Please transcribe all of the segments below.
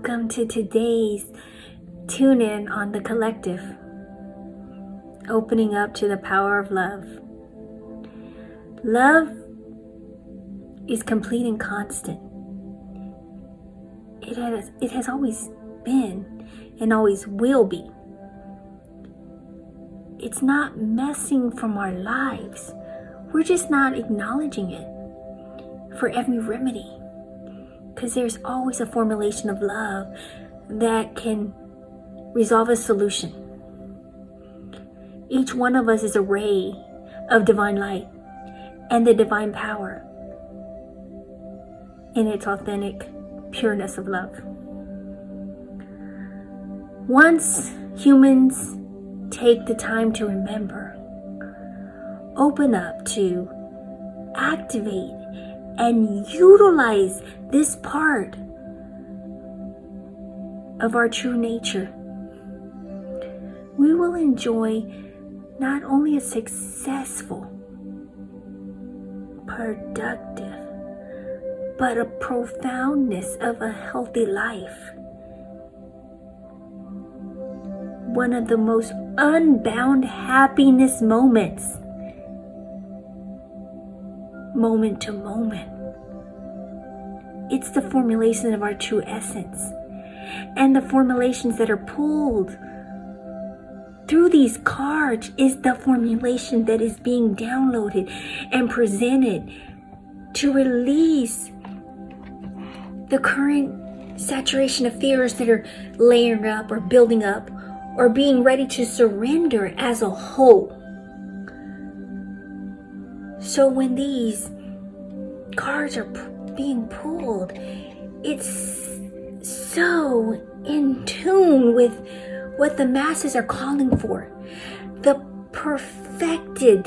Welcome to today's tune in on the collective, opening up to the power of love. Love is complete and constant. It has always been and always will be. It's not messing from our lives. We're just not acknowledging it for every remedy. Because there's always a formulation of love that can resolve a solution. Each one of us is a ray of divine light and the divine power in its authentic pureness of love. Once humans take the time to remember, open up to activate and utilize this part of our true nature, we will enjoy not only a successful, productive, but a profoundness of a healthy life. One of the most unbound happiness moments, moment to moment. It's the formulation of our true essence. And the formulations that are pulled through these cards is the formulation that is being downloaded and presented to release the current saturation of fears that are layering up or building up or being ready to surrender as a whole. So when these cards are being pulled, it's so in tune with what the masses are calling for. The perfected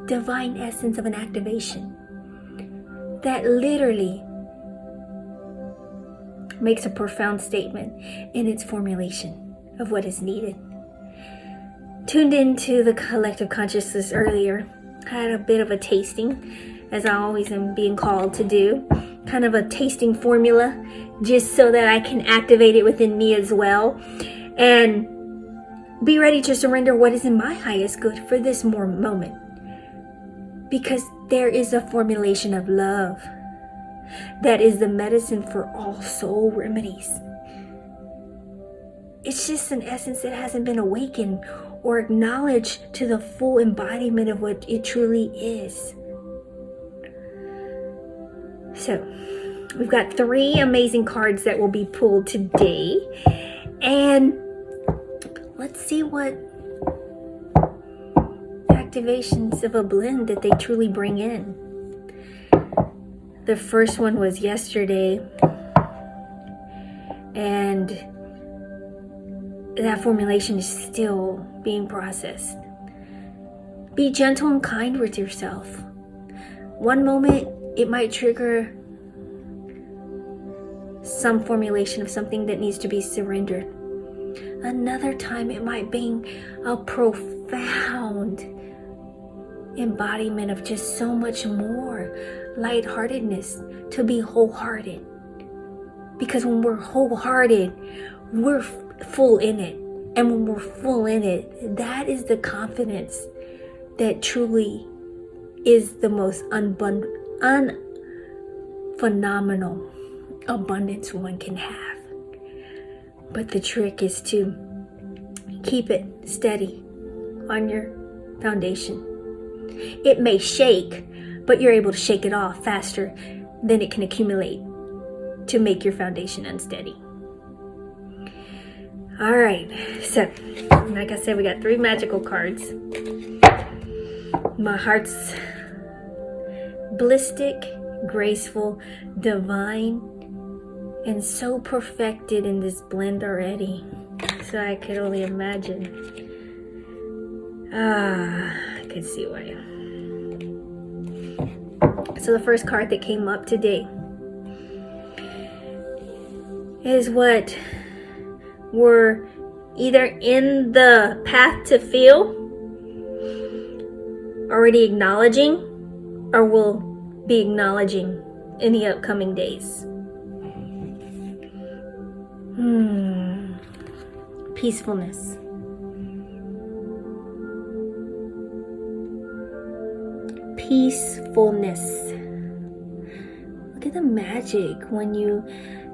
divine essence of an activation that literally makes a profound statement in its formulation of what is needed. Tuned into the collective consciousness earlier, had a bit of a tasting, as I always am being called to do, kind of a tasting formula, just so that I can activate it within me as well, and be ready to surrender what is in my highest good for this moment. Because there is a formulation of love that is the medicine for all soul remedies. It's just an essence that hasn't been awakened or acknowledged to the full embodiment of what it truly is. So, we've got 3 amazing cards that will be pulled today. And let's see what activations of a blend that they truly bring in. The first one was yesterday. And that formulation is still being processed. Be gentle and kind with yourself. One moment, it might trigger some formulation of something that needs to be surrendered. Another time, it might bring a profound embodiment of just so much more lightheartedness, to be wholehearted. Because when we're wholehearted, we're full in it. And when we're full in it, that is the confidence that truly is the most phenomenal abundance one can have. But the trick is to keep it steady on your foundation. It may shake, but you're able to shake it off faster than it can accumulate to make your foundation unsteady. All right, so like I said, we got 3 magical cards. My heart's ballistic, graceful, divine, and so perfected in this blend already. So I could only imagine. I could see why. So the first card that came up today is what we're either in the path to feel, already acknowledging, or will be acknowledging in the upcoming days. peacefulness. Peacefulness. Look at the magic when you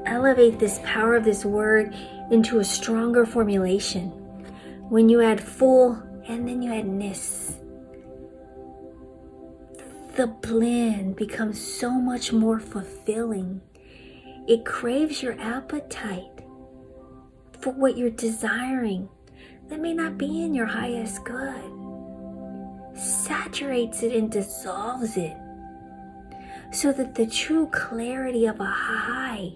elevate this power of this word into a stronger formulation. When you add full and then you add ness, the blend becomes so much more fulfilling. It craves your appetite for what you're desiring that may not be in your highest good. Saturates it and dissolves it so that the true clarity of a high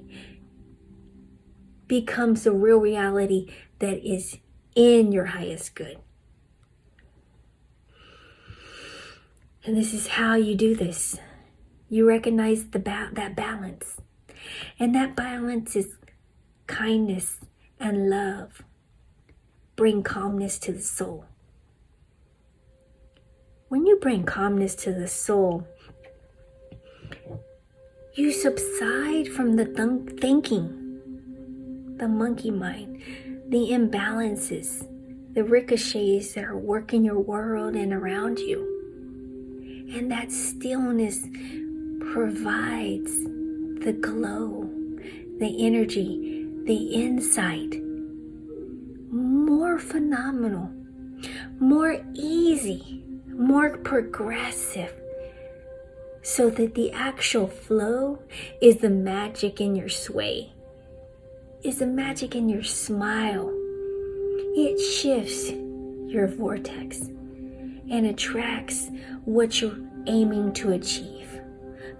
becomes the real reality that is in your highest good. And this is how you do this. You recognize that balance. And that balance is kindness and love. Bring calmness to the soul. When you bring calmness to the soul, you subside from the thinking, the monkey mind, the imbalances, the ricochets that are working your world and around you. And that stillness provides the glow, the energy, the insight, more phenomenal, more easy, more progressive, so that the actual flow is the magic in your sway, is the magic in your smile. It shifts your vortex and attracts what you're aiming to achieve.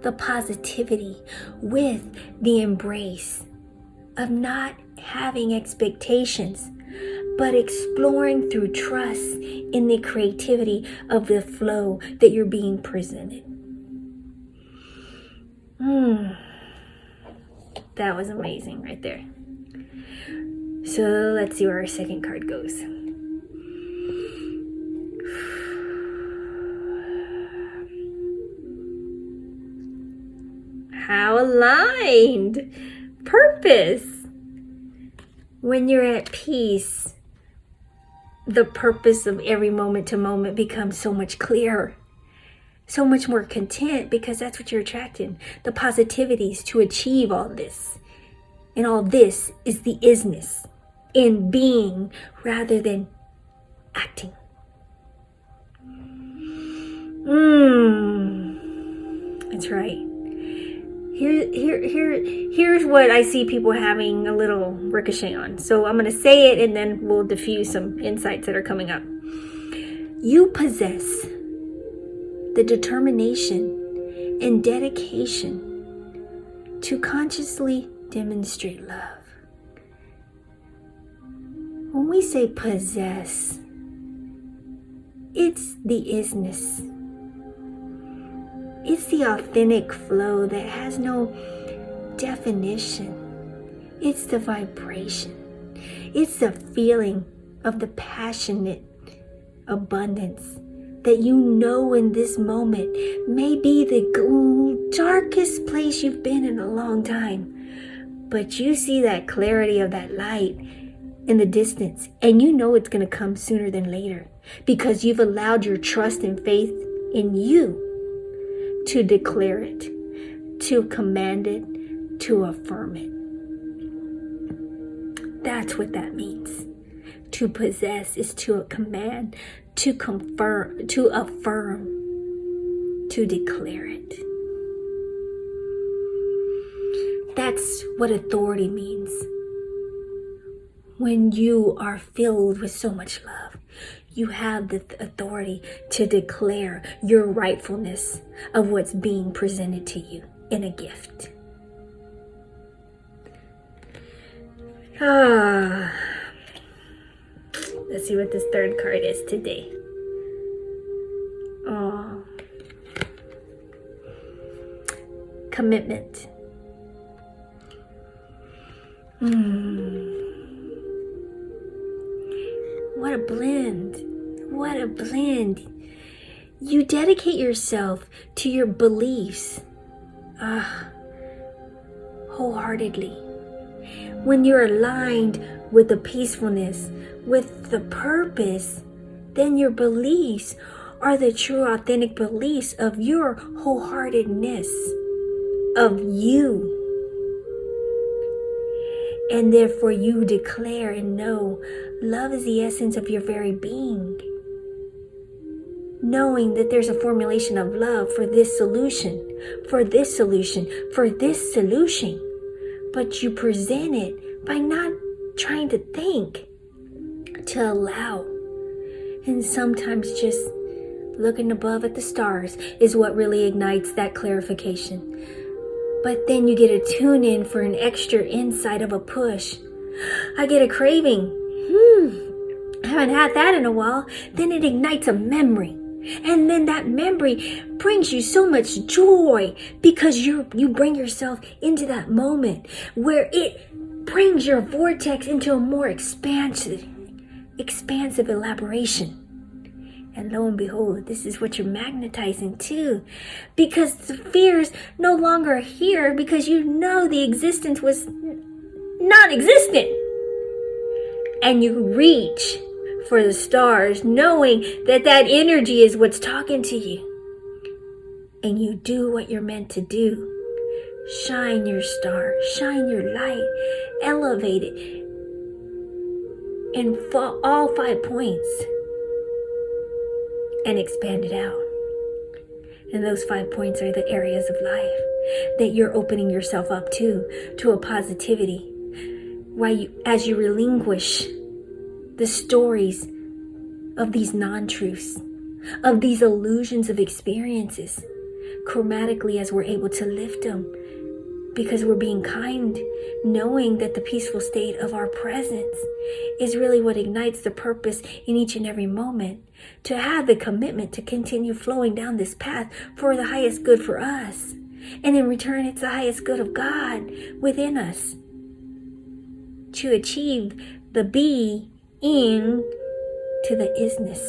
The positivity with the embrace of not having expectations, but exploring through trust in the creativity of the flow that you're being presented. That was amazing right there. So let's see where our second card goes. How aligned. Purpose. When you're at peace, the purpose of every moment to moment becomes so much clearer, so much more content, because that's what you're attracting. The positivities to achieve all this. And all this is the isness in being rather than acting. That's right. Here's what I see people having a little ricochet on. So I'm going to say it and then we'll diffuse some insights that are coming up. You possess the determination and dedication to consciously demonstrate love. When we say possess, it's the isness. It's the authentic flow that has no definition. It's the vibration. It's the feeling of the passionate abundance that you know in this moment may be the darkest place you've been in a long time. But you see that clarity of that light in the distance, and you know it's going to come sooner than later because you've allowed your trust and faith in you to declare it, to command it, to affirm it. That's what that means. To possess is to command, to confirm, to affirm, to declare it. That's what authority means. When you are filled with so much love, you have the authority to declare your rightfulness of what's being presented to you in a gift. Let's see what this third card is today. Commitment. What a blend. What a blend. You dedicate yourself to your beliefs wholeheartedly. When you're aligned with the peacefulness, with the purpose, then your beliefs are the true authentic beliefs of your wholeheartedness, of you. And therefore you declare and know love is the essence of your very being. Knowing that there's a formulation of love for this solution, for this solution, for this solution. But you present it by not trying to think, to allow. And sometimes just looking above at the stars is what really ignites that clarification. But then you get a tune in for an extra insight of a push. I get a craving. I haven't had that in a while. Then it ignites a memory. And then that memory brings you so much joy because you bring yourself into that moment where it brings your vortex into a more expansive elaboration. And lo and behold, this is what you're magnetizing to, because the fears no longer are here because you know the existence was non-existent. And you reach for the stars knowing that that energy is what's talking to you. And you do what you're meant to do. Shine your star, shine your light, elevate it in all 5 points. And expand it out. And those 5 points are the areas of life that you're opening yourself up to a positivity. As you relinquish the stories of these non-truths, of these illusions of experiences, chromatically as we're able to lift them, because we're being kind, knowing that the peaceful state of our presence is really what ignites the purpose in each and every moment, to have the commitment to continue flowing down this path for the highest good for us. And in return, it's the highest good of God within us to achieve the being to the isness.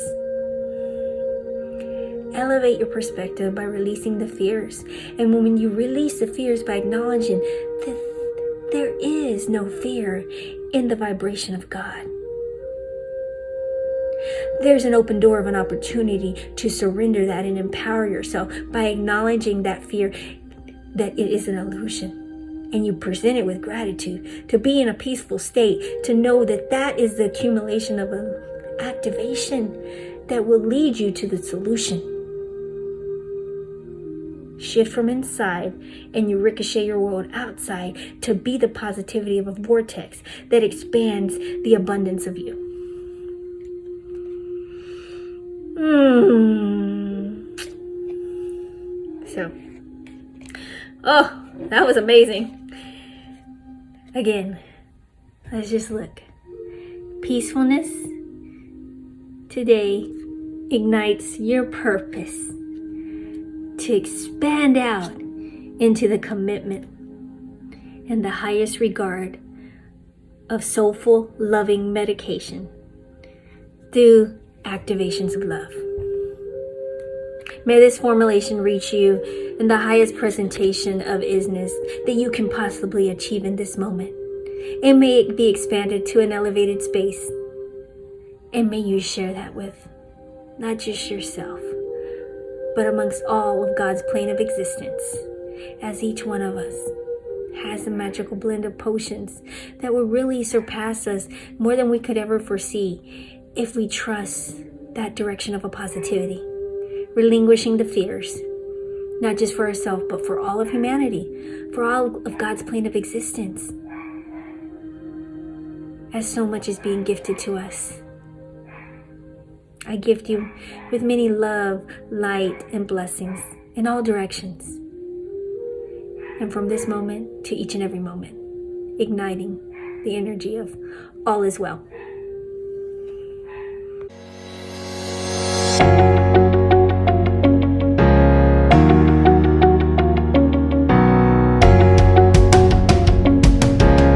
Elevate your perspective by releasing the fears. And when you release the fears by acknowledging that there is no fear in the vibration of God, there's an open door of an opportunity to surrender that and empower yourself by acknowledging that fear, that it is an illusion. And you present it with gratitude, to be in a peaceful state, to know that that is the accumulation of an activation that will lead you to the solution. Shift from inside and you ricochet your world outside to be the positivity of a vortex that expands the abundance of you. So, that was amazing. Again, let's just look. Peacefulness today ignites your purpose to expand out into the commitment and the highest regard of soulful, loving medication through activations of love. May this formulation reach you in the highest presentation of isness that you can possibly achieve in this moment. And may it be expanded to an elevated space. And may you share that with not just yourself, but amongst all of God's plane of existence, as each one of us has a magical blend of potions that will really surpass us more than we could ever foresee if we trust that direction of a positivity, relinquishing the fears, not just for ourselves, but for all of humanity, for all of God's plane of existence, as so much is being gifted to us. I gift you with many love, light, and blessings in all directions. And from this moment to each and every moment, igniting the energy of all is well.